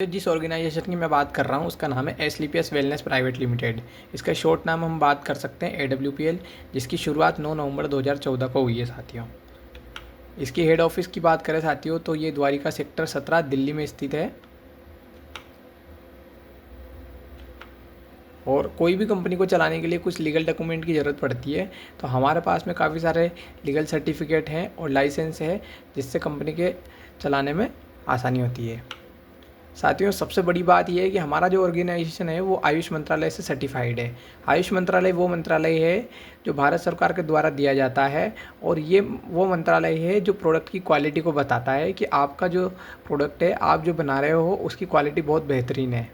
जिस ऑर्गेनाइजेशन की मैं बात कर रहा हूँ उसका नाम है एसलीपीएस वेलनेस प्राइवेट लिमिटेड। इसका शॉर्ट नाम हम बात कर सकते हैं एडब्ल्यूपीएल, जिसकी शुरुआत 9 नवंबर 2014 को हुई है साथियों। इसकी हेड ऑफिस की बात करें साथियों तो ये द्वारिका सेक्टर 17 दिल्ली में स्थित है। और कोई भी कंपनी को चलाने के लिए कुछ लीगल डॉक्यूमेंट की ज़रूरत पड़ती है, तो हमारे पास में काफ़ी सारे लीगल सर्टिफिकेट हैं और लाइसेंस है, जिससे कंपनी के चलाने में आसानी होती है। साथियों, सबसे बड़ी बात यह है कि हमारा जो ऑर्गेनाइजेशन है वो आयुष मंत्रालय से सर्टिफाइड है। आयुष मंत्रालय वो मंत्रालय है जो भारत सरकार के द्वारा दिया जाता है, और ये वो मंत्रालय है जो प्रोडक्ट की क्वालिटी को बताता है कि आपका जो प्रोडक्ट है, आप जो बना रहे हो, उसकी क्वालिटी बहुत बेहतरीन है।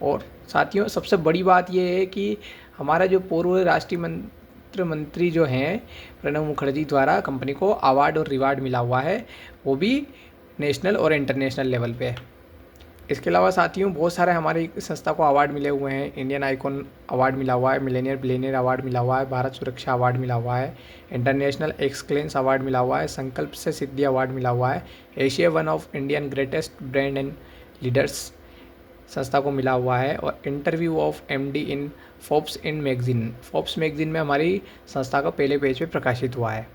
और साथियों, सबसे बड़ी बात यह है कि हमारा जो पूर्व राष्ट्रीय मंत्री जो हैं प्रणब मुखर्जी द्वारा कंपनी को अवार्ड और रिवार्ड मिला हुआ है, वो भी नेशनल और इंटरनेशनल लेवल पे। इसके अलावा साथियों, बहुत सारे हमारी संस्था को अवार्ड मिले हुए हैं। इंडियन आइकॉन अवार्ड मिला हुआ है, मिलेनियर बिलियनियर अवार्ड मिला हुआ है, भारत सुरक्षा अवार्ड मिला हुआ है, इंटरनेशनल एक्सलेंस अवार्ड मिला हुआ है, संकल्प से सिद्धि अवार्ड मिला हुआ है, Asia one of Indian greatest brand and leaders संस्था को मिला हुआ है, और interview of MD in Forbes in magazine, Forbes magazine में हमारी संस्था का पहले पेज पे प्रकाशित हुआ है।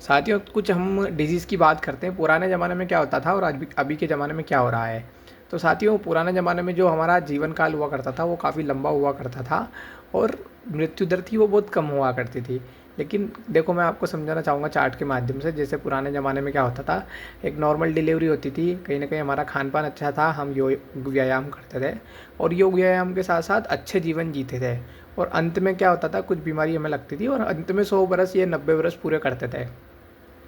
साथियों, कुछ हम डिजीज़ की बात करते हैं, पुराने ज़माने में क्या होता था और अभी के ज़माने में क्या हो रहा है। तो साथियों, पुराने ज़माने में जो हमारा जीवन काल हुआ करता था वो काफ़ी लंबा हुआ करता था, और मृत्यु दर थी वो बहुत कम हुआ करती थी। लेकिन देखो, मैं आपको समझाना चाहूँगा चार्ट के माध्यम से। जैसे पुराने ज़माने में क्या होता था, एक नॉर्मल डिलीवरी होती थी, कहीं ना कहीं हमारा खान पान अच्छा था, हम योग व्यायाम करते थे, और योग व्यायाम के साथ साथ अच्छे जीवन जीते थे। और अंत में क्या होता था, कुछ बीमारी हमें लगती थी, और अंत में 100 बरस या 90 बरस पूरे करते थे।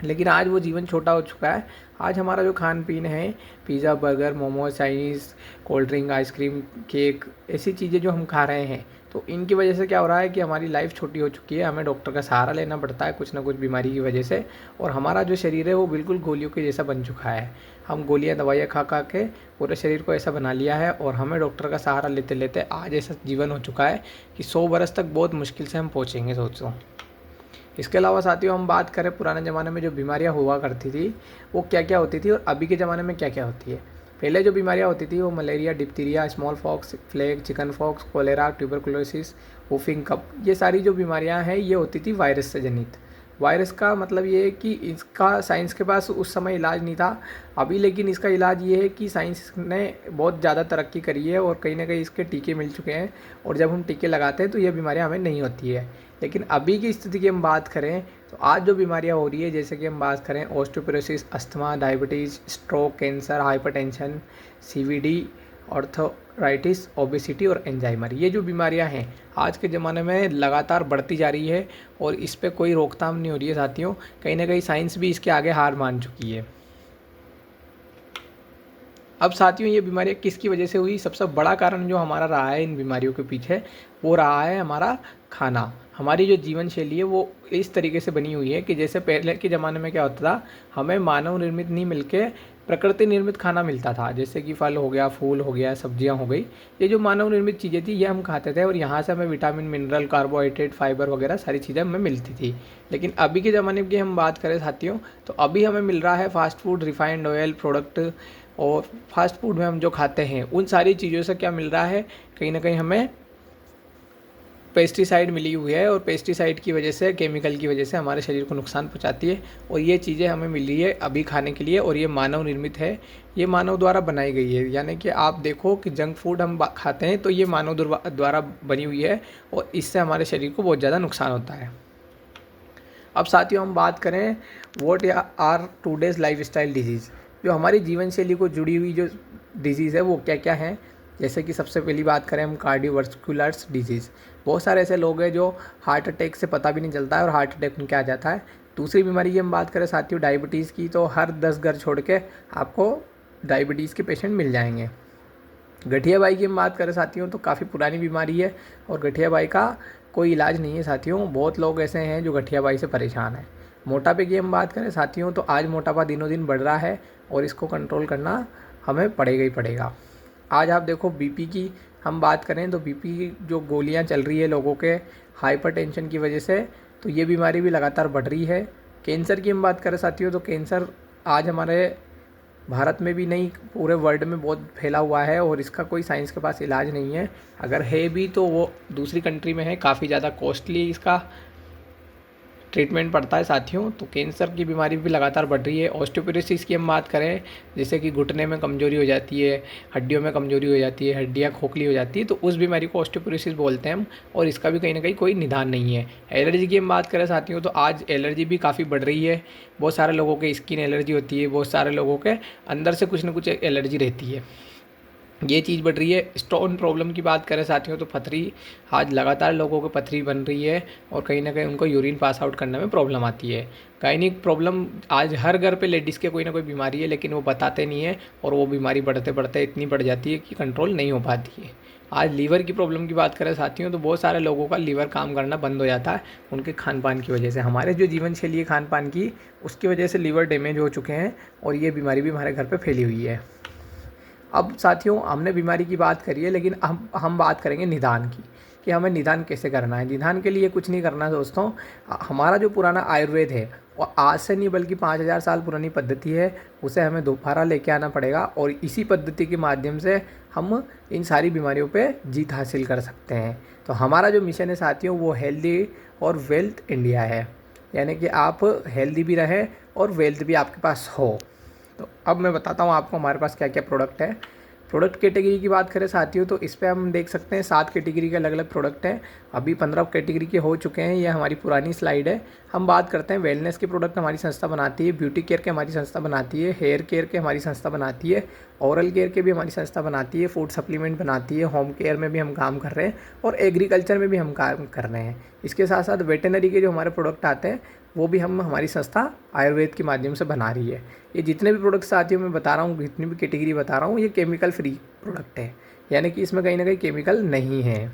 लेकिन आज वो जीवन छोटा हो चुका है। आज हमारा जो खान पीन है, pizza, burger, momos, Chinese, cold drink, ice cream, cake, ऐसी चीज़ें जो हम खा रहे हैं, तो इनकी वजह से क्या हो रहा है कि हमारी लाइफ छोटी हो चुकी है। हमें डॉक्टर का सहारा लेना पड़ता है कुछ ना कुछ बीमारी की वजह से, और हमारा जो शरीर है वो बिल्कुल गोलियों के जैसा बन चुका है। हम गोलियां दवाइयाँ खा खा के पूरे शरीर को ऐसा बना लिया है, और हमें डॉक्टर का सहारा लेते लेते आज ऐसा जीवन हो चुका है कि 100 बरस तक बहुत मुश्किल से हम पहुँचेंगे, सोचो। इसके अलावा साथियों, हम बात करें पुराने ज़माने में जो बीमारियां हुआ करती थी वो क्या क्या होती थी, और अभी के ज़माने में क्या क्या होती है। पहले जो बीमारियां होती थी वो malaria, diphtheria, smallpox, plague, chickenpox, cholera, tuberculosis, whooping cough, ये सारी जो बीमारियां हैं ये होती थी वायरस से जनित। वायरस का मतलब ये है कि इसका साइंस के पास उस समय इलाज नहीं था अभी, लेकिन इसका इलाज ये है कि साइंस ने बहुत ज़्यादा तरक्की करी है, और कहीं ना कहीं इसके टीके मिल चुके हैं, और जब हम टीके लगाते हैं तो ये बीमारियां हमें नहीं होती है। लेकिन अभी की स्थिति की हम बात करें तो आज जो बीमारियां हो रही है, जैसे कि हम बात करें osteoporosis, asthma, diabetes, stroke, cancer, hypertension, CVD, arthritis, obesity और एंजाइमर, ये जो बीमारियां हैं आज के ज़माने में लगातार बढ़ती जा रही है, और इस पर कोई रोकथाम नहीं हो रही है साथियों। कहीं ना कहीं साइंस भी इसके आगे हार मान चुकी है। अब साथियों, ये बीमारियाँ किसकी वजह से हुई? सबसे बड़ा कारण जो हमारा रहा है इन बीमारियों के पीछे, वो रहा है हमारा खाना। हमारी जो जीवन शैली है वो इस तरीके से बनी हुई है कि जैसे पहले के ज़माने में क्या होता था, हमें मानव निर्मित नहीं मिलके प्रकृति निर्मित खाना मिलता था। जैसे कि फल हो गया, फूल हो गया, सब्जियां हो गई, ये जो मानव निर्मित चीज़ें थी ये हम खाते थे, और यहाँ से हमें विटामिन, मिनरल, कार्बोहाइड्रेट, फाइबर वगैरह सारी चीज़ें हमें मिलती थी। लेकिन अभी के ज़माने की हम बात करें साथियों, तो अभी हमें मिल रहा है fast food, refined oil product, और फास्ट फूड में हम जो खाते हैं उन सारी चीज़ों से क्या मिल रहा है, कहीं ना कहीं हमें पेस्टिसाइड मिली हुई है, और पेस्टिसाइड की वजह से, केमिकल की वजह से हमारे शरीर को नुकसान पहुंचाती है। और ये चीज़ें हमें मिल रही है अभी खाने के लिए, और ये मानव निर्मित है, ये मानव द्वारा बनाई गई है। यानी कि आप देखो कि जंक फूड हम खाते हैं तो ये मानव द्वारा बनी हुई है, और इससे हमारे शरीर को बहुत ज़्यादा नुकसान होता है। अब साथियों, हम बात करें what our today's life style disease, जो हमारी जीवन शैली को जुड़ी हुई जो डिजीज़ है वो क्या क्या है। जैसे कि सबसे पहली बात करें हम कार्डियोवास्कुलर डिजीज़, बहुत सारे ऐसे लोग हैं जो हार्ट अटैक से पता भी नहीं चलता है और हार्ट अटैक उनके आ जाता है। दूसरी बीमारी की हम बात करें साथियों डायबिटीज़ की, तो हर 10 घर छोड़ के आपको डायबिटीज़ के पेशेंट मिल जाएंगे। गठियाबाई की हम बात करें साथियों तो काफ़ी पुरानी बीमारी है, और गठियाबाई का कोई इलाज नहीं है साथियों। बहुत लोग ऐसे हैं जो गठियाबाई से परेशान हैं। मोटापे की हम बात करें साथियों तो आज मोटापा दिनों दिन बढ़ रहा है, और इसको कंट्रोल करना हमें पड़ेगा ही पड़ेगा। आज आप देखो बीपी की हम बात करें तो बीपी की जो गोलियां चल रही है लोगों के हाइपरटेंशन की वजह से, तो ये बीमारी भी लगातार बढ़ रही है। कैंसर की हम बात करें साथियों तो कैंसर आज हमारे भारत में भी नहीं, पूरे वर्ल्ड में बहुत फैला हुआ है और इसका कोई साइंस के पास इलाज नहीं है। अगर है भी तो वो दूसरी कंट्री में है, काफ़ी ज़्यादा कॉस्टली इसका ट्रीटमेंट पड़ता है साथियों। तो कैंसर की बीमारी भी लगातार बढ़ रही है। ऑस्टियोपोरोसिस की हम बात करें, जैसे कि घुटने में कमजोरी हो जाती है, हड्डियों में कमजोरी हो जाती है, हड्डियाँ खोखली हो जाती है, तो उस बीमारी को ऑस्टियोपोरोसिस बोलते हैं हम। और इसका भी कहीं ना कहीं कोई निदान नहीं है। एलर्जी की हम बात करें साथियों, तो आज एलर्जी भी काफ़ी बढ़ रही है। बहुत सारे लोगों के स्किन एलर्जी होती है, बहुत सारे लोगों के अंदर से कुछ ना कुछ एलर्जी रहती है, ये चीज़ बढ़ रही है। स्टोन प्रॉब्लम की बात करें साथियों, तो पथरी आज लगातार लोगों को पथरी बन रही है और कहीं ना कहीं उनको यूरिन पास आउट करने में प्रॉब्लम आती है। गायनिक प्रॉब्लम, आज हर घर पे लेडीज़ के कोई ना कोई बीमारी है, लेकिन वो बताते नहीं है और वो बीमारी बढ़ते बढ़ते इतनी बढ़ जाती है कि कंट्रोल नहीं हो पाती है। आज लीवर की प्रॉब्लम की बात करें साथियों, तो बहुत सारे लोगों का लीवर काम करना बंद हो जाता है उनके खान पान की वजह से। हमारे जो जीवन शैली है खान पान की, उसकी वजह से लीवर डैमेज हो चुके हैं और ये बीमारी भी हमारे घर पर फैली हुई है। अब साथियों, हमने बीमारी की बात करी है, लेकिन हम बात करेंगे निदान की, कि हमें निदान कैसे करना है। निदान के लिए कुछ नहीं करना दोस्तों। हमारा जो पुराना आयुर्वेद है, वो आज से नहीं बल्कि 5000 साल पुरानी पद्धति है, उसे हमें दोबारा लेके आना पड़ेगा और इसी पद्धति के माध्यम से हम इन सारी बीमारियों पे जीत हासिल कर सकते हैं। तो हमारा जो मिशन है साथियों, वो हेल्दी और वेल्थ इंडिया है, यानी कि आप हेल्दी भी रहें और वेल्थ भी आपके पास हो। तो अब मैं बताता हूँ आपको हमारे पास क्या क्या प्रोडक्ट है। प्रोडक्ट कैटेगरी की बात करें साथियों, तो इस पर हम देख सकते हैं 7 कैटेगरी के अलग अलग प्रोडक्ट हैं। अभी 15 कैटेगरी के हो चुके हैं, ये हमारी पुरानी स्लाइड है। हम बात करते हैं वेलनेस के प्रोडक्ट हमारी संस्था बनाती है, ब्यूटी केयर के हमारी संस्था बनाती है, हेयर केयर के हमारी संस्था बनाती है, ओरल केयर के भी हमारी संस्था बनाती है, फूड सप्लीमेंट बनाती है, होम केयर में भी हम काम कर रहे हैं और एग्रीकल्चर में भी हम काम कर रहे हैं। इसके साथ साथ वेटेनरी के जो हमारे प्रोडक्ट आते हैं वो भी हम हमारी संस्था आयुर्वेद के माध्यम से बना रही है। ये जितने भी प्रोडक्ट साथियों मैं बता रहा हूँ, जितनी भी कैटेगरी बता रहा हूँ, ये केमिकल फ्री प्रोडक्ट है, यानी कि इसमें कहीं ना कहीं केमिकल नहीं है।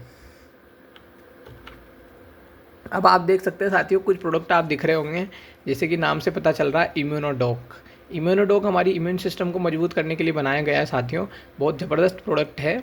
अब आप देख सकते हैं साथियों, कुछ प्रोडक्ट आप दिख रहे होंगे, जैसे कि नाम से पता चल रहा है इम्यूनोडॉक। इम्यूनोडॉक हमारी इम्यून सिस्टम को मजबूत करने के लिए बनाया गया है साथियों, बहुत ज़बरदस्त प्रोडक्ट है।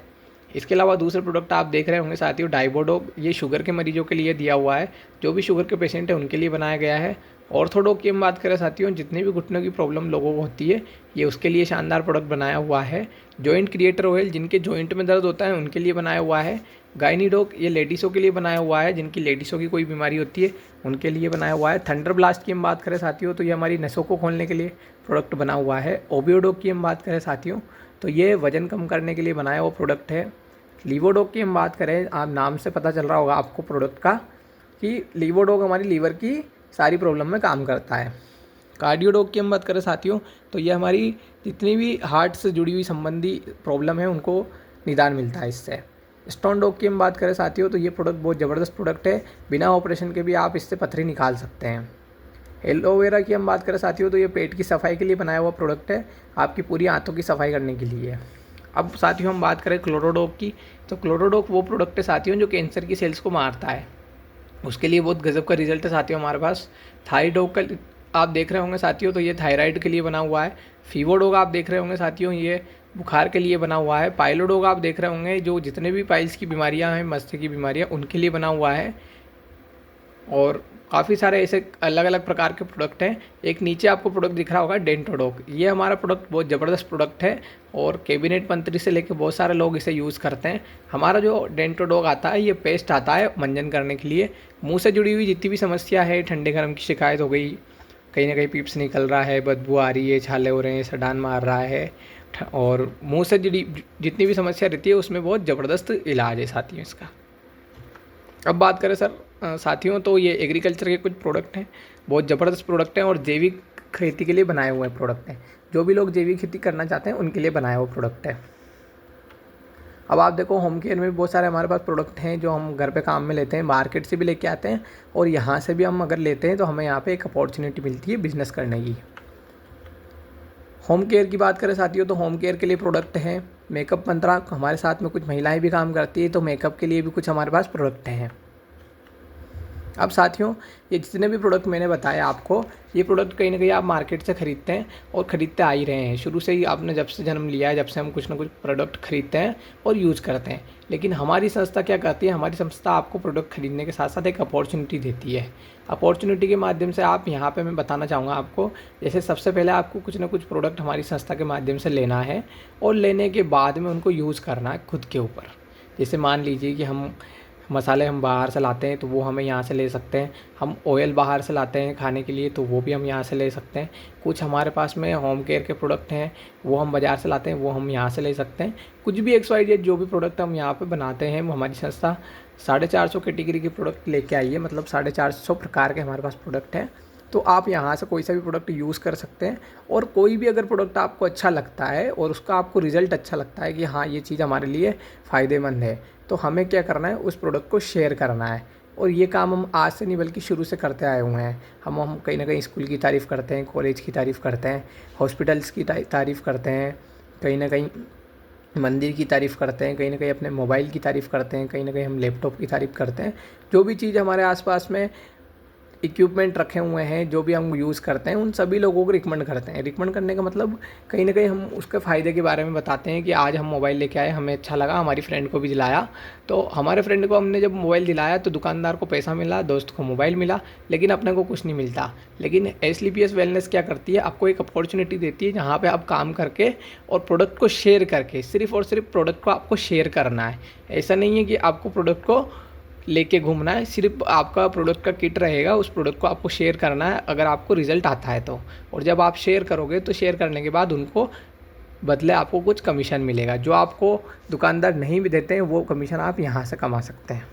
इसके अलावा दूसरे प्रोडक्ट आप देख रहे होंगे साथियों, डाइबोडोक, ये शुगर के मरीजों के लिए दिया हुआ है, जो भी शुगर के पेशेंट हैं उनके लिए बनाया गया है। ऑर्थोडोक की हम बात करें साथियों, जितनी भी घुटनों की प्रॉब्लम लोगों को होती है, ये उसके लिए शानदार प्रोडक्ट बनाया हुआ है। जॉइंट क्रिएटर ऑयल, जिनके जॉइंट में दर्द होता है उनके लिए बनाया हुआ है। गाइनीडोक, ये लेडीज़ों के लिए बनाया हुआ है, जिनकी लेडीज़ों की कोई बीमारी होती है उनके लिए बनाया हुआ है। थंडर ब्लास्ट की हम बात करें साथियों, तो ये हमारी नसों को खोलने के लिए प्रोडक्ट बना हुआ है। ओबियोडोक की हम बात करें साथियों, तो ये वजन कम करने के लिए बनाया हुआ प्रोडक्ट है। लीवोडोक की हम बात करें, आप नाम से पता चल रहा होगा आपको प्रोडक्ट का, कि लीवोडोक हमारी लीवर की सारी प्रॉब्लम में काम करता है। कार्डियोडोक की हम बात करें साथियों, तो ये हमारी जितनी भी हार्ट से जुड़ी हुई संबंधी प्रॉब्लम है उनको निदान मिलता है इससे। स्टोन डॉक की हम बात करें साथियों, तो ये प्रोडक्ट बहुत ज़बरदस्त प्रोडक्ट है, बिना ऑपरेशन के भी आप इससे पथरी निकाल सकते हैं। एलोवेरा की हम बात करें साथियों, तो ये पेट की सफाई के लिए बनाया हुआ प्रोडक्ट है, आपकी पूरी आंतों की सफाई करने के लिए। अब साथियों हम बात करें क्लोरोडोक की, तो क्लोरोडोक वो प्रोडक्ट है साथियों जो कैंसर की सेल्स को मारता है, उसके लिए बहुत गजब का रिजल्ट है साथियों हमारे पास। थाइडोक का आप देख रहे होंगे साथियों, तो ये थायराइड के लिए बना हुआ है। फीवोडोग आप देख रहे होंगे साथियों, ये बुखार के लिए बना हुआ है। पाइलोडोग आप देख रहे होंगे, जो जितने भी पाइल्स की बीमारियां हैं, मस्तिष्क की बीमारियां, उनके लिए बना हुआ है। और काफ़ी सारे ऐसे अलग अलग प्रकार के प्रोडक्ट हैं। एक नीचे आपको प्रोडक्ट दिख रहा होगा डेंटोडोक, ये हमारा प्रोडक्ट बहुत ज़बरदस्त प्रोडक्ट है और कैबिनेट मंत्री से लेकर बहुत सारे लोग इसे यूज़ करते हैं। हमारा जो डेंटोडोक आता है, ये पेस्ट आता है मंजन करने के लिए। मुंह से जुड़ी हुई जितनी भी समस्या है, ठंडे गर्म की शिकायत हो गई, कहीं ना कहीं पीप्स निकल रहा है, बदबू आ रही है, छाले हो रहे हैं, सडान मार रहा है, और मुँह से जुड़ी जितनी भी समस्या रहती है उसमें बहुत ज़बरदस्त इलाज है साथियों इसका। अब बात करें साथियों, तो ये एग्रीकल्चर के कुछ प्रोडक्ट हैं, बहुत ज़बरदस्त प्रोडक्ट हैं और जैविक खेती के लिए बनाए हुए प्रोडक्ट हैं। जो भी लोग जैविक खेती करना चाहते हैं उनके लिए बनाया हुआ प्रोडक्ट है। अब आप देखो, होम केयर में भी बहुत सारे हमारे पास प्रोडक्ट हैं जो हम घर पे काम में लेते हैं, मार्केट से भी लेके आते हैं, और यहाँ से भी हम अगर लेते हैं तो हमें यहाँ पे एक अपॉर्चुनिटी मिलती है बिजनेस करने की। होम केयर की बात करें साथियों, तो होम केयर के लिए प्रोडक्ट हैं मेकअप मंत्रा, हमारे साथ में कुछ महिलाएं भी काम करती है, तो मेकअप के लिए भी कुछ हमारे पास प्रोडक्ट हैं। अब साथियों, ये जितने भी प्रोडक्ट मैंने बताए आपको, ये प्रोडक्ट कहीं ना कहीं आप मार्केट से ख़रीदते हैं और ख़रीदते आ ही रहे हैं। शुरू से ही आपने जब से जन्म लिया है, जब से हम कुछ ना कुछ प्रोडक्ट खरीदते हैं और यूज़ करते हैं। लेकिन हमारी संस्था क्या करती है, हमारी संस्था आपको प्रोडक्ट खरीदने के साथ साथ एक अपॉर्चुनिटी देती है। अपॉर्चुनिटी के माध्यम से आप यहाँ पे मैं बताना चाहूँगा आपको, जैसे सबसे पहले आपको कुछ ना कुछ प्रोडक्ट हमारी संस्था के माध्यम से लेना है और लेने के बाद में उनको यूज़ करना है खुद के ऊपर। जैसे मान लीजिए कि हम मसाले हम बाहर से लाते हैं तो वो हमें यहाँ से ले सकते हैं। हम ऑयल बाहर से लाते हैं खाने के लिए तो वो भी हम यहाँ से ले सकते हैं। कुछ हमारे पास में होम केयर के प्रोडक्ट हैं, वो हम बाज़ार से लाते हैं, वो हम यहाँ से ले सकते हैं। कुछ भी XYZ जो भी प्रोडक्ट हम यहाँ पे बनाते हैं, वो हमारी संस्था 450 कैटेगरी के प्रोडक्ट लेके आई है। मतलब 450 प्रकार के हमारे पास प्रोडक्ट हैं। तो आप यहाँ से कोई सा भी प्रोडक्ट यूज़ कर सकते हैं। और कोई भी अगर प्रोडक्ट आपको अच्छा लगता है और उसका आपको रिज़ल्ट अच्छा लगता है कि हाँ ये चीज़ हमारे लिए फ़ायदेमंद है, तो हमें क्या करना है, उस प्रोडक्ट को शेयर करना है। और ये काम हम आज से नहीं बल्कि शुरू से करते आए हुए हैं। हम कहीं ना कहीं स्कूल की तारीफ़ करते हैं, कॉलेज की तारीफ़ करते हैं, हॉस्पिटल्स की तारीफ़ करते हैं, कहीं ना कहीं मंदिर की तारीफ़ करते हैं, कहीं ना कहीं अपने मोबाइल की तारीफ़ करते हैं, कहीं ना कहीं हम लैपटॉप की तारीफ़ करते हैं। जो भी चीज़ हमारे आसपास में इक्विपमेंट रखे हुए हैं, जो भी हम यूज़ करते हैं, उन सभी लोगों को रिकमेंड करते हैं। रिकमेंड करने का मतलब कहीं ना कहीं हम उसके फ़ायदे के बारे में बताते हैं कि आज हम मोबाइल लेके आए, हमें अच्छा लगा, हमारी फ्रेंड को भी दिलाया। तो हमारे फ्रेंड को हमने जब मोबाइल दिलाया तो दुकानदार को पैसा मिला, दोस्त को मोबाइल मिला, लेकिन अपने को कुछ नहीं मिलता। लेकिन SLPS वेलनेस क्या करती है, आपको एक अपॉर्चुनिटी देती है जहाँ पर आप काम करके और प्रोडक्ट को शेयर करके, सिर्फ़ और सिर्फ प्रोडक्ट को आपको शेयर करना है। ऐसा नहीं है कि आपको प्रोडक्ट को लेके घूमना है, सिर्फ आपका प्रोडक्ट का किट रहेगा, उस प्रोडक्ट को आपको शेयर करना है अगर आपको रिज़ल्ट आता है तो। और जब आप शेयर करोगे तो शेयर करने के बाद उनको बदले आपको कुछ कमीशन मिलेगा, जो आपको दुकानदार नहीं भी देते हैं, वो कमीशन आप यहाँ से कमा सकते हैं।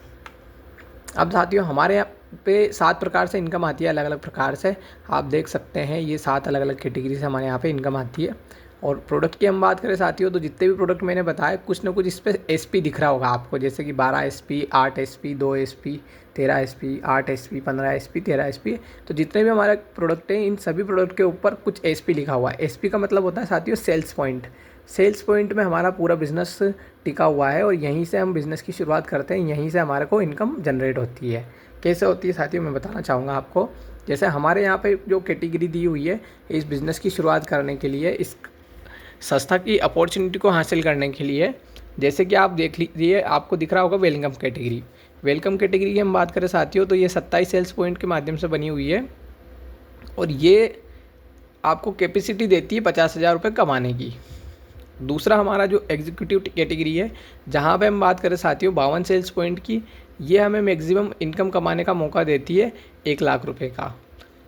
अब साथियों, हमारे यहाँ पे 7 प्रकार से इनकम आती है, अलग अलग प्रकार से। आप देख सकते हैं ये 7 अलग अलग कैटेगरी से हमारे यहाँ पे इनकम आती है। और प्रोडक्ट की हम बात करें साथियों, तो जितने भी प्रोडक्ट मैंने बताए, कुछ ना कुछ इस पर SP दिख रहा होगा आपको, जैसे कि 12 SP, 8 SP, 2 SP, 13 SP, 8 SP, 15 SP, 13 SP। तो जितने भी हमारे प्रोडक्ट हैं, इन सभी प्रोडक्ट के ऊपर कुछ SP लिखा हुआ है। SP का मतलब होता है साथियों सेल्स पॉइंट। सेल्स पॉइंट में हमारा पूरा बिजनेस टिका हुआ है और यहीं से हम बिज़नेस की शुरुआत करते हैं, यहीं से हमारे को इनकम जनरेट होती है। कैसे होती है साथियों, मैं बताना चाहूँगा आपको। जैसे हमारे यहाँ पे जो कैटेगरी दी हुई है इस बिज़नेस की शुरुआत करने के लिए, इस संस्था की अपॉर्चुनिटी को हासिल करने के लिए, जैसे कि आप देख लीजिए, आपको दिख रहा होगा वेलकम कैटेगरी। वेलकम कैटेगरी की हम बात करें साथियों, तो ये 27 सेल्स पॉइंट के माध्यम से बनी हुई है और ये आपको कैपेसिटी देती है 50,000 रुपये कमाने की। दूसरा हमारा जो एग्जीक्यूटिव कैटेगरी है, जहाँ पे हम बात करें साथियों 52 सेल्स पॉइंट की, ये हमें मैक्सिमम इनकम कमाने का मौका देती है 1 लाख रुपए का।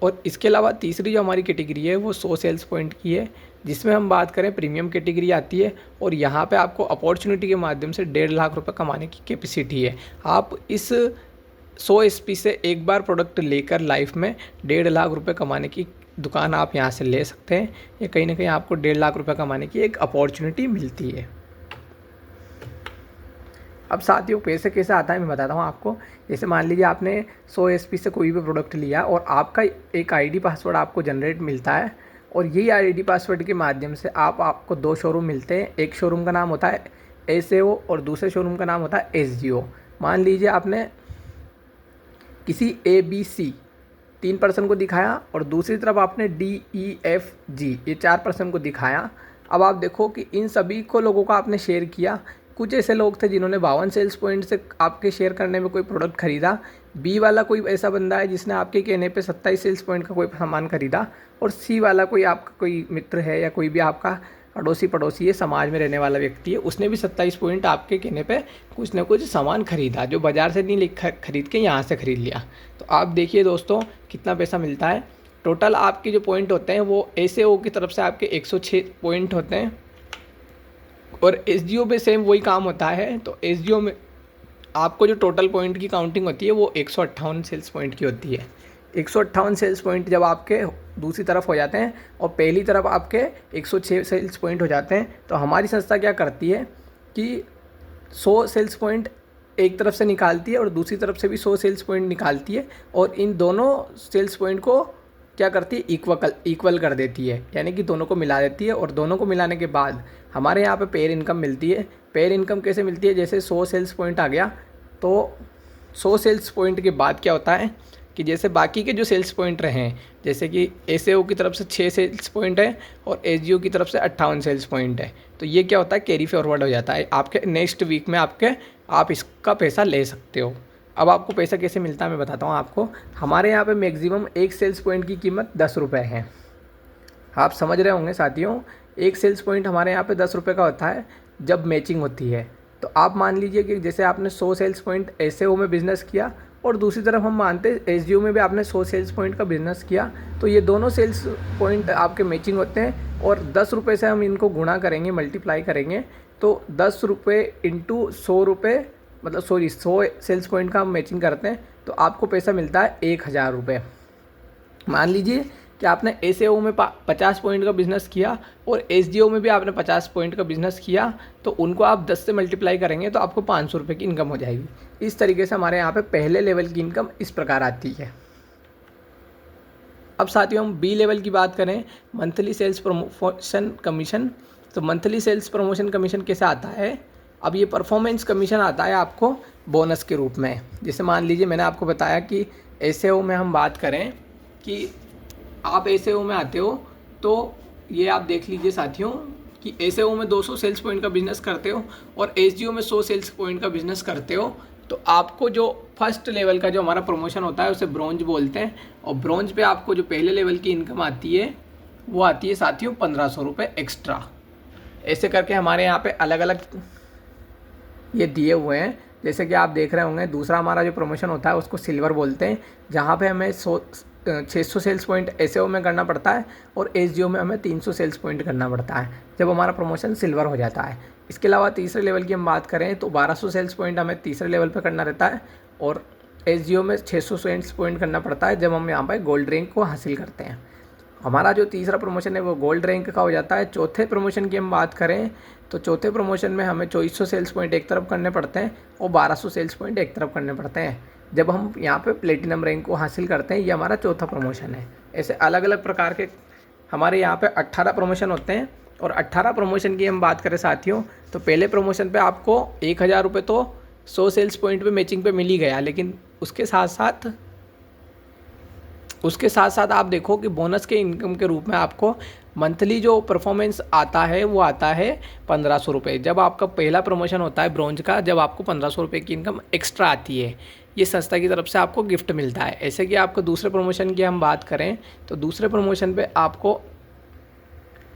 और इसके अलावा तीसरी जो हमारी कैटेगरी है वो 100 सेल्स पॉइंट की है, जिसमें हम बात करें प्रीमियम कैटेगरी आती है और यहाँ पे आपको अपॉर्चुनिटी के माध्यम से 1.5 लाख रुपए कमाने की कैपेसिटी है। आप इस 100 SP से एक बार प्रोडक्ट लेकर लाइफ में 1.5 लाख रुपए कमाने की दुकान आप यहाँ से ले सकते हैं। ये कहीं ना कहीं आपको 1.5 लाख रुपए कमाने की एक अपॉर्चुनिटी मिलती है। अब साथियों, पैसे कैसे आता है मैं बताता हूँ आपको। जैसे मान लीजिए आपने 100 SP से कोई भी प्रोडक्ट लिया और आपका एक ID पासवर्ड आपको जनरेट मिलता है और यही ID पासवर्ड के माध्यम से आपको 2 शोरूम मिलते हैं। एक शोरूम का नाम होता है SAO और दूसरे शोरूम का नाम होता है SGO। मान लीजिए आपने किसी ABC 3 पर्सन को दिखाया और दूसरी तरफ आपने DEFG ये 4 पर्सन को दिखाया। अब आप देखो कि इन सभी को लोगों को आपने शेयर किया। कुछ ऐसे लोग थे जिन्होंने 52 सेल्स पॉइंट से आपके शेयर करने में कोई प्रोडक्ट खरीदा। B वाला कोई ऐसा बंदा है जिसने आपके कहने पे 27 सेल्स पॉइंट का कोई सामान खरीदा। और C वाला कोई आपका कोई मित्र है या कोई भी आपका अड़ोसी पड़ोसी है, समाज में रहने वाला व्यक्ति है, उसने भी 27 पॉइंट आपके कहने पे कुछ ना कुछ सामान खरीदा, जो बाज़ार से नहीं खरीद के यहाँ से खरीद लिया। तो आप देखिए दोस्तों कितना पैसा मिलता है। टोटल आपके जो पॉइंट होते हैं वो SAO की तरफ से आपके 106 पॉइंट होते हैं और SGO पे सेम वही काम होता है। तो SGO में आपको जो टोटल पॉइंट की काउंटिंग होती है वो 158 सेल्स पॉइंट की होती है। 158 सेल्स पॉइंट जब आपके दूसरी तरफ हो जाते हैं और पहली तरफ आपके 106 सेल्स पॉइंट हो जाते हैं, तो हमारी संस्था क्या करती है कि 100 सेल्स पॉइंट एक तरफ से निकालती है और दूसरी तरफ से भी 100 सेल्स पॉइंट निकालती है और इन दोनों सेल्स पॉइंट को क्या करती है, इक्वल कर देती है, यानी कि दोनों को मिला देती है। और दोनों को मिलाने के बाद हमारे यहाँ पे पेयर इनकम मिलती है। पेयर इनकम कैसे मिलती है, जैसे 100 सेल्स पॉइंट आ गया तो 100 सेल्स पॉइंट के बाद क्या होता है कि जैसे बाकी के जो सेल्स पॉइंट रहे हैं, जैसे कि एसएओ की तरफ से 6 सेल्स पॉइंट है और एसजीओ की तरफ से 58 सेल्स पॉइंट है, तो ये क्या होता है, कैरी फॉरवर्ड हो जाता है आपके नेक्स्ट वीक में आप इसका पैसा ले सकते हो। अब आपको पैसा कैसे मिलता है मैं बताता हूँ आपको। हमारे यहाँ पे मैक्सिमम एक सेल्स पॉइंट की कीमत 10 रुपये है। आप समझ रहे होंगे साथियों, एक सेल्स पॉइंट हमारे यहाँ पे 10 रुपये का होता है जब मैचिंग होती है। तो आप मान लीजिए कि जैसे आपने 100 सेल्स पॉइंट एसएओ में बिज़नेस किया और दूसरी तरफ हम मानते हैं एसजीओ में भी आपने 100 सेल्स पॉइंट का बिज़नेस किया, तो ये दोनों सेल्स पॉइंट आपके मैचिंग होते हैं और 10 रुपये से हम इनको गुणा करेंगे, मल्टीप्लाई करेंगे, तो 10 रुपये इंटू 100 रुपये, मतलब 100 सेल्स पॉइंट का हम मैचिंग करते हैं तो आपको पैसा मिलता है 1000 रुपये। मान लीजिए कि आपने एसएओ में 50 पॉइंट का बिज़नेस किया और एसजीओ में भी आपने 50 पॉइंट का बिज़नेस किया, तो उनको आप 10 से मल्टीप्लाई करेंगे तो आपको 500 रुपये की इनकम हो जाएगी। इस तरीके से हमारे यहाँ पे पहले लेवल की इनकम इस प्रकार आती है। अब साथियों हम बी लेवल की बात करें, मंथली सेल्स प्रमोशन कमीशन। तो मंथली सेल्स प्रमोशन कमीशन कैसे आता है, अब ये परफॉर्मेंस कमीशन आता है आपको बोनस के रूप में। जैसे मान लीजिए मैंने आपको बताया कि एसएओ में हम बात करें कि आप एसएओ में आते हो, तो ये आप देख लीजिए साथियों कि एसएओ में 200 सेल्स पॉइंट का बिज़नेस करते हो और एसजीओ में 100 सेल्स पॉइंट का बिज़नेस करते हो, तो आपको जो फर्स्ट लेवल का जो हमारा प्रमोशन होता है उसे ब्रोंज बोलते हैं। और ब्रोंज पे आपको जो पहले लेवल की इनकम आती है वो आती है साथियों 1500 रुपये एक्स्ट्रा। ऐसे करके हमारे यहाँ पे अलग अलग ये दिए हुए हैं। जैसे कि आप देख रहे होंगे दूसरा हमारा जो प्रमोशन होता है उसको सिल्वर बोलते हैं, जहाँ पे हमें 600 सेल्स पॉइंट एसएओ में करना पड़ता है और एसजीओ में हमें 300 सेल्स पॉइंट करना पड़ता है जब हमारा प्रमोशन सिल्वर हो जाता है। इसके अलावा तीसरे लेवल की हम बात करें तो 1200 सेल्स पॉइंट हमें तीसरे लेवल पर करना रहता है और एसजीओ में 600 सेल्स पॉइंट करना पड़ता है जब हम यहाँ पर गोल्ड रैंक को हासिल करते हैं। हमारा जो तीसरा प्रमोशन है वो गोल्ड रैंक का हो जाता है। चौथे प्रमोशन की हम बात करें तो चौथे प्रमोशन में हमें 2400 सेल्स पॉइंट एक तरफ करने पड़ते हैं और 1200 सेल्स पॉइंट एक तरफ करने पड़ते हैं जब हम यहाँ पे प्लेटिनम रैंक को हासिल करते हैं। ये हमारा चौथा प्रमोशन है। ऐसे अलग अलग प्रकार के हमारे यहाँ पे 18 प्रमोशन होते हैं और 18 प्रमोशन की हम बात करें साथियों तो पहले प्रमोशन पे आपको 1000 रुपये तो 100 सेल्स पॉइंट पे मैचिंग पे मिल ही गया, लेकिन उसके साथ साथ आप देखो कि बोनस के इनकम के रूप में आपको मंथली जो परफॉर्मेंस आता है वो आता है 1500 रुपये। जब आपका पहला प्रमोशन होता है ब्रॉन्ज का, जब आपको 1500 रुपये की इनकम एक्स्ट्रा आती है, ये संस्था की तरफ से आपको गिफ्ट मिलता है। ऐसे कि आपको दूसरे प्रमोशन की हम बात करें तो दूसरे प्रमोशन पे आपको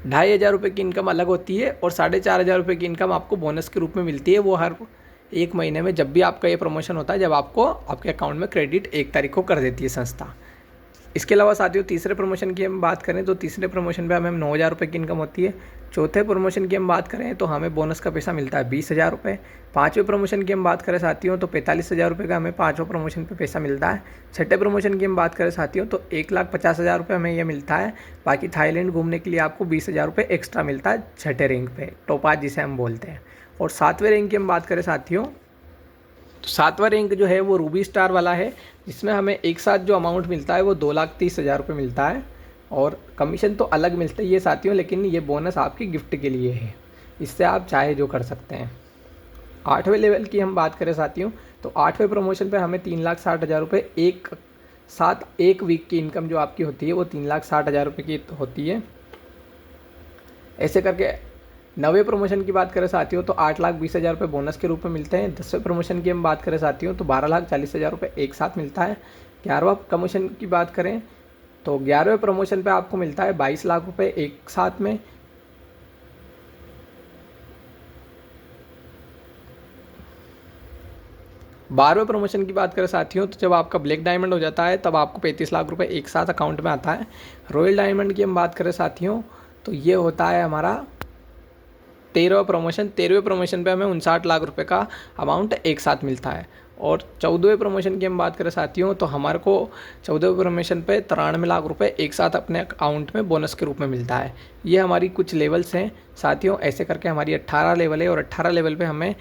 2500 रुपये की इनकम अलग होती है और 4500 रुपये की इनकम आपको बोनस के रूप में मिलती है। वो हर एक महीने में जब भी आपका ये प्रमोशन होता है, जब आपको आपके अकाउंट में क्रेडिट 1 तारीख को कर देती है संस्था। इसके अलावा साथियों तीसरे प्रमोशन की हम बात करें तो तीसरे प्रमोशन पे हमें 9000 रुपये की इनकम होती है। चौथे प्रमोशन की हम बात करें तो हमें बोनस का पैसा मिलता है 20000 रुपये। पाँचवें प्रमोशन की हम बात करें साथियों तो 45000 रुपये का हमें पाँचवें प्रमोशन पे पैसा मिलता है। छठे प्रमोशन की हम बात करें साथियों तो 1,50,000 रुपये हमें यह मिलता है। बाकी थाईलैंड घूमने के लिए आपको 20000 रुपये एक्स्ट्रा मिलता है छठे रैंक पे, टॉप 5 जिसे हम बोलते हैं। और सातवें रैंक की हम बात करें साथियों तो सातवां रैंक जो है वो रूबी स्टार वाला है, जिसमें हमें एक साथ जो अमाउंट मिलता है वो 2,30,000 रुपये मिलता है और कमीशन तो अलग मिलता है ये साथियों, लेकिन ये बोनस आपकी गिफ्ट के लिए है, इससे आप चाहे जो कर सकते हैं। आठवें लेवल की हम बात करें साथियों तो आठवें प्रमोशन पे हमें 3,60,000 रुपये एक वीक की इनकम जो आपकी होती है वो 3,60,000 रुपये की होती है। ऐसे करके नवे प्रमोशन की बात करें साथियों तो 8,20,000 रुपये बोनस के रूप में मिलते हैं। 10वें प्रमोशन की हम बात करें साथियों तो 12,40,000 रुपये एक साथ मिलता है। 11वां प्रमोशन की बात करें तो 11वें प्रमोशन पे आपको मिलता है 22 लाख रुपये एक साथ में। 12वें प्रमोशन की बात करें साथियों तो जब आपका ब्लैक डायमंड हो जाता है तब आपको 35 लाख रुपये एक साथ अकाउंट में आता है। रॉयल डायमंड की हम बात करें साथियों तो ये होता है हमारा 13वां प्रमोशन। 13वें प्रमोशन पे हमें 59 लाख रुपए का अमाउंट एक साथ मिलता है। और 14वें प्रमोशन की हम बात करें साथियों तो हमारे को 14वें प्रमोशन पे 93 लाख रुपए एक साथ अपने अकाउंट में बोनस के रूप में मिलता है। ये हमारी कुछ लेवल्स हैं साथियों। ऐसे करके हमारी 18 लेवल है और 18 लेवल पे हमें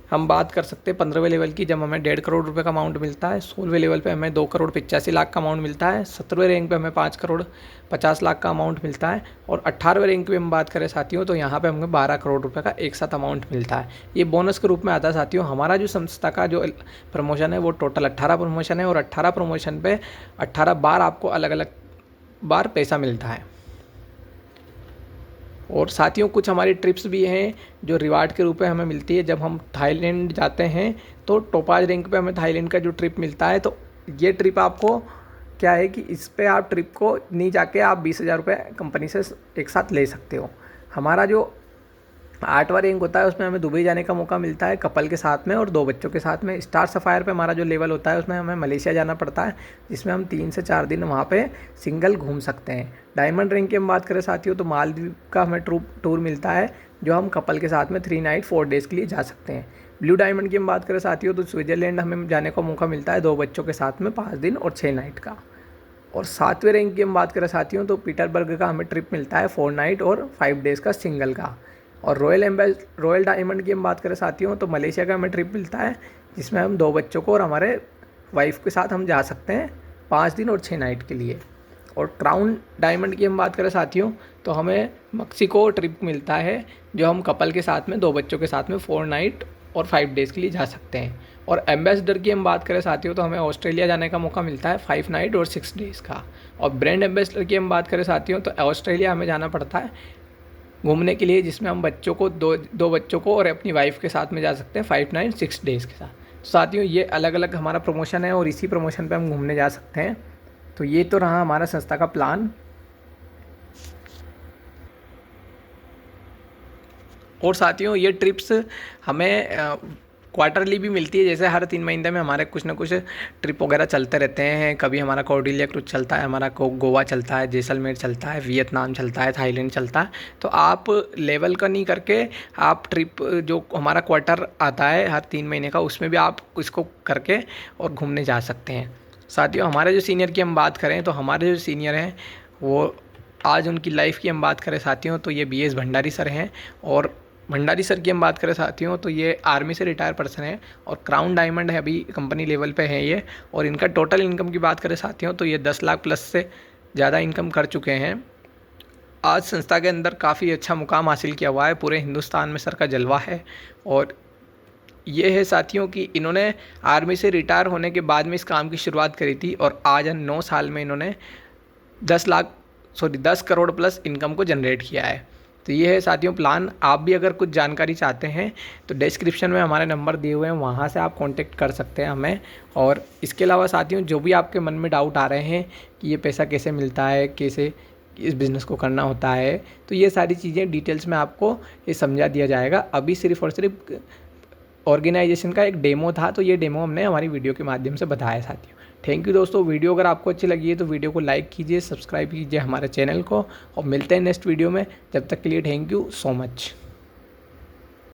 हम बात कर सकते हैं 15वें लेवल की, जब हमें 1.5 करोड़ रुपए का अमाउंट मिलता है। 16वें लेवल पे हमें 2 करोड़ 85 लाख का अमाउंट मिलता है। 17वें रैंक पे हमें 5 करोड़ 50 लाख का अमाउंट मिलता है। और 18वें रैंक पे हम बात करें साथियों, तो यहाँ पे हमें 12 करोड़ रुपए का एक साथ अमाउंट मिलता है। ये बोनस के रूप में आता है साथियों। हमारा जो संस्था का जो प्रमोशन है वो टोटल 18 प्रमोशन है, और 18 प्रमोशन पे 18 बार आपको अलग अलग बार पैसा मिलता है। और साथियों कुछ हमारी ट्रिप्स भी हैं जो रिवार्ड के रूप में हमें मिलती है। जब हम थाईलैंड जाते हैं तो टोपाज रैंक पे हमें थाईलैंड का जो ट्रिप मिलता है, तो ये ट्रिप आपको क्या है कि इस पे आप ट्रिप को नहीं जाके आप 20,000 रुपये कंपनी से एक साथ ले सकते हो। हमारा जो 8वां रैंक होता है उसमें हमें दुबई जाने का मौका मिलता है कपल के साथ में और 2 बच्चों के साथ में। स्टार सफ़ायर पे हमारा जो लेवल होता है उसमें हमें मलेशिया जाना पड़ता है, जिसमें हम 3 से 4 दिन वहाँ पे सिंगल घूम सकते हैं। डायमंड रैंक की हम बात करें साथियों, तो मालदीव का हमें टूर मिलता है जो हम कपल के साथ में 3 नाइट 4 डेज़ के लिए जा सकते हैं। ब्लू डायमंड की हम बात करें साथियों, तो स्विट्ज़रलैंड हमें जाने का मौका मिलता है 2 बच्चों के साथ में 5 दिन और 6 नाइट का। और 7वें रैंक की हम बात करें साथियों, तो पीटरबर्ग का हमें ट्रिप मिलता है 4 नाइट और 5 डेज़ का सिंगल का। और रॉयल डायमंड की हम बात करें साथियों, तो मलेशिया का हमें ट्रिप मिलता है जिसमें हम 2 बच्चों को और हमारे वाइफ के साथ हम जा सकते हैं 5 दिन और 6 नाइट के लिए। और क्राउन डायमंड की हम बात करें साथियों, तो हमें मेक्सिको ट्रिप मिलता है जो हम कपल के साथ में 2 बच्चों के साथ में 4 नाइट और 5 डेज़ के लिए जा सकते हैं। और एम्बेसडर की हम बात करें साथियों, तो हमें ऑस्ट्रेलिया जाने का मौका मिलता है 5 नाइट और 6 डेज़ का। और ब्रांड एम्बेसडर की हम बात करें साथियों, तो ऑस्ट्रेलिया हमें जाना पड़ता है घूमने के लिए, जिसमें हम बच्चों को दो बच्चों को और अपनी वाइफ के साथ में जा सकते हैं 5 नाइट 6 डेज़ के साथ। तो साथियों ये अलग अलग हमारा प्रमोशन है और इसी प्रमोशन पे हम घूमने जा सकते हैं। तो ये तो रहा हमारा संस्था का प्लान। और साथियों ये ट्रिप्स हमें क्वार्टरली भी मिलती है, जैसे हर 3 महीने में हमारे कुछ ना कुछ ट्रिप वगैरह चलते रहते हैं। कभी हमारा कॉर्डिलिया क्रूज चलता है, हमारा गोवा चलता है, जैसलमेर चलता है, वियतनाम चलता है, थाईलैंड चलता है। तो आप लेवल का नहीं करके आप ट्रिप जो हमारा क्वार्टर आता है हर 3 महीने का, उसमें भी आप इसको करके और घूमने जा सकते हैं। साथियों हमारे जो सीनियर की हम बात करें, तो हमारे जो सीनियर हैं वो आज उनकी लाइफ की हम बात करें साथियों, तो ये BS भंडारी सर हैं। और भंडारी सर की हम बात करें साथियों, तो ये आर्मी से रिटायर पर्सन है और क्राउन डायमंड है, अभी कंपनी लेवल पे है ये। और इनका टोटल इनकम की बात करें साथियों, तो ये 10 लाख प्लस से ज़्यादा इनकम कर चुके हैं। आज संस्था के अंदर काफ़ी अच्छा मुकाम हासिल किया हुआ है, पूरे हिंदुस्तान में सर का जलवा है। और ये है साथियों कि इन्होंने आर्मी से रिटायर होने के बाद में इस काम की शुरुआत करी थी और आज 9 साल में इन्होंने 10 करोड़ प्लस इनकम को जनरेट किया है। तो ये है साथियों प्लान। आप भी अगर कुछ जानकारी चाहते हैं तो डिस्क्रिप्शन में हमारे नंबर दिए हुए हैं, वहाँ से आप कांटेक्ट कर सकते हैं हमें। और इसके अलावा साथियों जो भी आपके मन में डाउट आ रहे हैं कि ये पैसा कैसे मिलता है, कैसे इस बिज़नेस को करना होता है, तो ये सारी चीज़ें डिटेल्स में आपको ये समझा दिया जाएगा। अभी सिर्फ और सिर्फ ऑर्गेनाइजेशन का एक डेमो था, तो ये डेमो हमने हमारी वीडियो के माध्यम से बताया साथियों। थैंक यू दोस्तों। वीडियो अगर आपको अच्छी लगी है तो वीडियो को लाइक कीजिए, सब्सक्राइब कीजिए हमारे चैनल को, और मिलते हैं नेक्स्ट वीडियो में। जब तक के लिए थैंक यू सो मच।